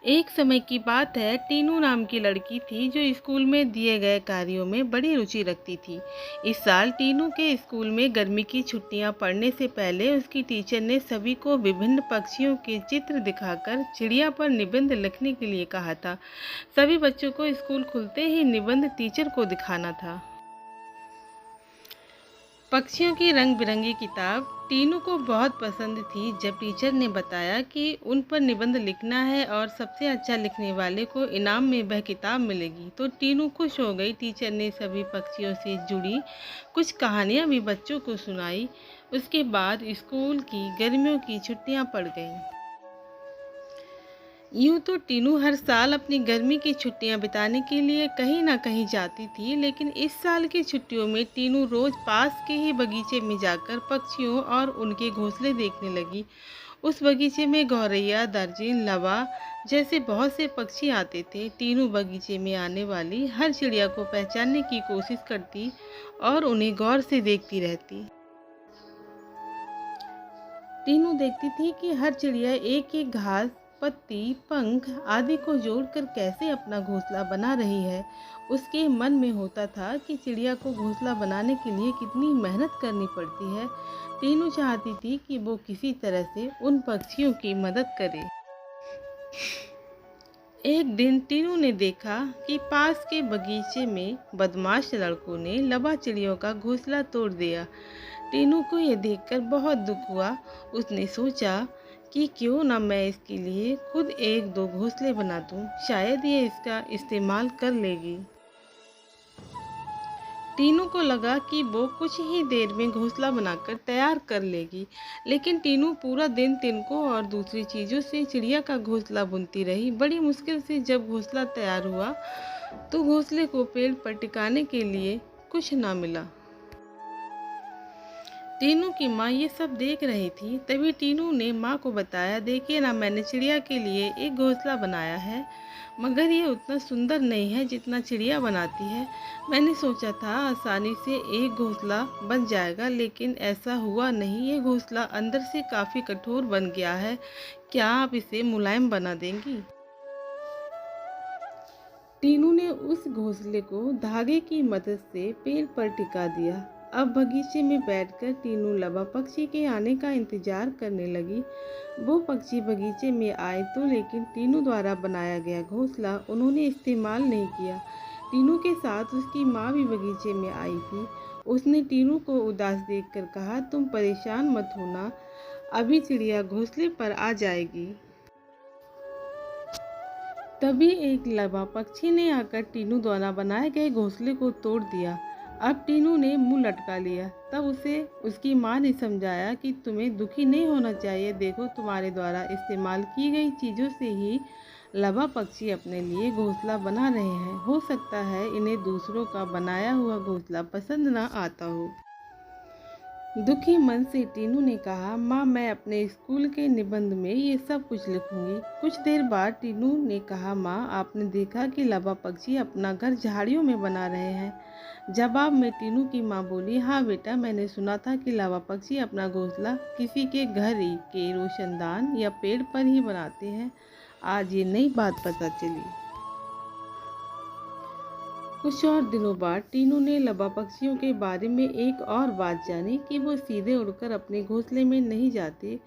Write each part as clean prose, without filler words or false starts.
एक समय की बात है, टीनू नाम की लड़की थी जो स्कूल में दिए गए कार्यों में बड़ी रुचि रखती थी। इस साल टीनू के स्कूल में गर्मी की छुट्टियां पड़ने से पहले उसकी टीचर ने सभी को विभिन्न पक्षियों के चित्र दिखाकर चिड़िया पर निबंध लिखने के लिए कहा था। सभी बच्चों को स्कूल खुलते ही निबंध टीचर को दिखाना था। पक्षियों की रंग बिरंगी किताब टीनू को बहुत पसंद थी। जब टीचर ने बताया कि उन पर निबंध लिखना है और सबसे अच्छा लिखने वाले को इनाम में वह किताब मिलेगी, तो टीनू खुश हो गई। टीचर ने सभी पक्षियों से जुड़ी कुछ कहानियाँ भी बच्चों को सुनाई। उसके बाद स्कूल की गर्मियों की छुट्टियाँ पड़ गईं। यूँ तो टीनू हर साल अपनी गर्मी की छुट्टियां बिताने के लिए कहीं ना कहीं जाती थी, लेकिन इस साल की छुट्टियों में टीनू रोज पास के ही बगीचे में जाकर पक्षियों और उनके घोंसले देखने लगी। उस बगीचे में गौरैया, दर्जिन, लवा जैसे बहुत से पक्षी आते थे। टीनू बगीचे में आने वाली हर चिड़िया को पहचानने की कोशिश करती और उन्हें गौर से देखती रहती। टीनू देखती थी कि हर चिड़िया एक एक घास, पत्ती, पंख आदि को जोड़कर कैसे अपना घोंसला बना रही है। उसके मन में होता था कि चिड़िया को घोंसला बनाने के लिए कितनी मेहनत करनी पड़ती है। टीनू चाहती थी कि वो किसी तरह से उन पक्षियों की मदद करे। एक दिन टीनू ने देखा कि पास के बगीचे में बदमाश लड़कों ने लवा चिड़ियों का घोंसला तोड़ दिया। टीनू को यह देखकर बहुत दुख हुआ। उसने सोचा कि क्यों ना मैं इसके लिए खुद एक दो घोंसले बना दूं, शायद ये इसका इस्तेमाल कर लेगी। टीनू को लगा कि वो कुछ ही देर में घोंसला बनाकर तैयार कर लेगी, लेकिन टीनू पूरा दिन तिनकों और दूसरी चीज़ों से चिड़िया का घोंसला बुनती रही। बड़ी मुश्किल से जब घोंसला तैयार हुआ तो घोंसले को पेड़ पर टिकाने के लिए कुछ ना मिला। टीनू की माँ ये सब देख रही थी। तभी टीनू ने माँ को बताया, देखिए ना, मैंने चिड़िया के लिए एक घोंसला बनाया है, मगर ये उतना सुंदर नहीं है जितना चिड़िया बनाती है। मैंने सोचा था आसानी से एक घोंसला बन जाएगा, लेकिन ऐसा हुआ नहीं। ये घोंसला अंदर से काफ़ी कठोर बन गया है। क्या आप इसे मुलायम बना देंगी? टीनू ने उस घोंसले को धागे की मदद से पेड़ पर टिका दिया। अब बगीचे में बैठकर टीनू लवा पक्षी के आने का इंतजार करने लगी। वो पक्षी बगीचे में आए तो, लेकिन टीनू द्वारा बनाया गया घोंसला उन्होंने इस्तेमाल नहीं किया। टीनू के साथ उसकी माँ भी बगीचे में आई थी। उसने टीनू को उदास देखकर कहा, तुम परेशान मत होना, अभी चिड़िया घोंसले पर आ जाएगी। तभी एक लवा पक्षी ने आकर टीनू द्वारा बनाए गए घोंसले को तोड़ दिया। अब टीनू ने मुंह लटका लिया। तब उसे उसकी माँ ने समझाया कि तुम्हें दुखी नहीं होना चाहिए। देखो, तुम्हारे द्वारा इस्तेमाल की गई चीज़ों से ही लवा पक्षी अपने लिए घोंसला बना रहे हैं। हो सकता है इन्हें दूसरों का बनाया हुआ घोंसला पसंद ना आता हो। दुखी मन से टीनू ने कहा, माँ, मैं अपने स्कूल के निबंध में ये सब कुछ लिखूंगी। कुछ देर बाद टीनू ने कहा, माँ, आपने देखा कि लवा पक्षी अपना घर झाड़ियों में बना रहे हैं। जवाब में टीनू की माँ बोली, हाँ बेटा, मैंने सुना था कि लवा पक्षी अपना घोंसला किसी के घर के रोशनदान या पेड़ पर ही बनाते हैं। आज ये नई बात पता चली। कुछ और दिनों बाद टीनू ने लवा पक्षियों के बारे में एक और बात जानी कि वो सीधे उड़कर अपने घोंसले में नहीं जाते।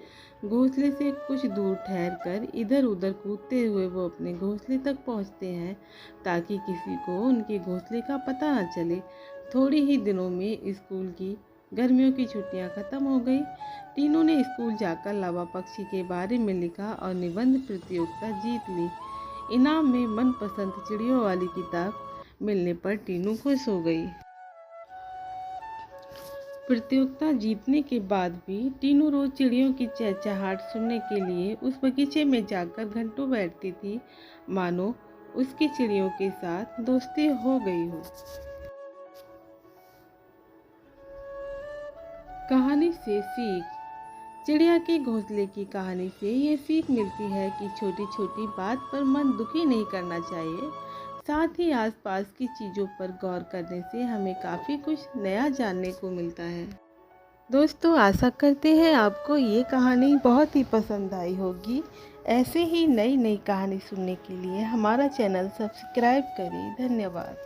घोंसले से कुछ दूर ठहरकर इधर उधर कूदते हुए वो अपने घोंसले तक पहुंचते हैं, ताकि किसी को उनके घोंसले का पता न चले। थोड़े ही दिनों में स्कूल की गर्मियों की छुट्टियां खत्म हो गई। टीनू ने स्कूल जाकर लवा पक्षी के बारे में लिखा और निबंध प्रतियोगिता जीत ली। इनाम में मनपसंद चिड़ियों वाली किताब मिलने पर टीनू खुश हो गई। प्रतियोगिता जीतने के बाद भी टीनू रोज चिड़ियों की चहचहाट सुनने के लिए उस बगीचे में जाकर घंटों बैठती थी, मानो उसकी चिड़ियों के साथ दोस्ती हो गई हो। कहानी से सीख। चिड़िया के घोंसले की कहानी से ये सीख मिलती है कि छोटी छोटी बात पर मन दुखी नहीं करना चाहिए। साथ ही आसपास की चीज़ों पर गौर करने से हमें काफ़ी कुछ नया जानने को मिलता है। दोस्तों, आशा करते हैं आपको ये कहानी बहुत ही पसंद आई होगी। ऐसे ही नई नई कहानी सुनने के लिए हमारा चैनल सब्सक्राइब करें। धन्यवाद।